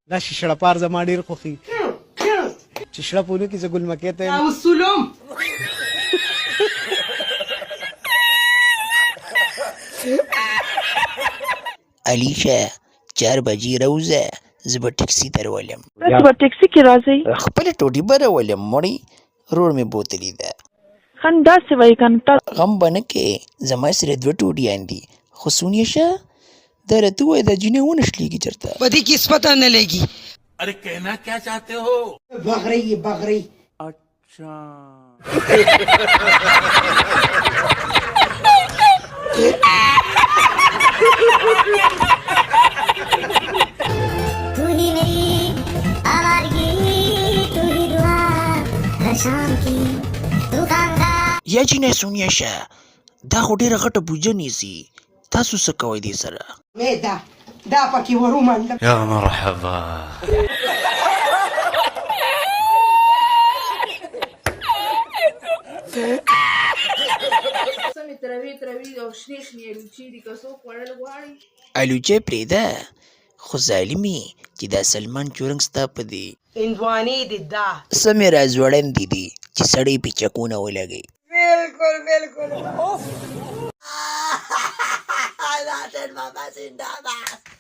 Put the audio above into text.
دا شیشړه پار زما ډېر خوښي چې شړه پونه کې زه ګل مکې ته یم والسلام. علیشه 4 بجې راوځه زه به ټکسي درولم. تاسو په ټکسي کې راځئ؟ خپله ټوټې به راولم مړې رور مې بوتلې ده. ښه نو داسې وایي که نه تاسو غم به نه کې زما سره 2 ټوټیان دي خو سونیشه دا راته ووایه دا جینۍ ونښلېږي چېرته. په دې کې هېڅ پته نه لګي. अरे कहना क्या चाहते हो? بغري بغري. अच्छा तू ही मेरी आवारगी, तू ही दुआ हर शाम की, तू कांदा یا جینۍ سونیشه دا خو ډېره غټه بوجه نیسي تاسو څه کوئ دې سره؟ مې دا پکې ورومنډم. يا مرحبا سمې تروي او شنې الوچې دي که څوک خوړل غواړي. الوچې پرېږده خو ظالمې چې دا سلمان چورنګ ستا په دی هندوانې دي دا. سمې راځوړندې دي چې سړی پې چکونه ولګوي. بالکل بالکل. ناصر بابا زنده‌باد.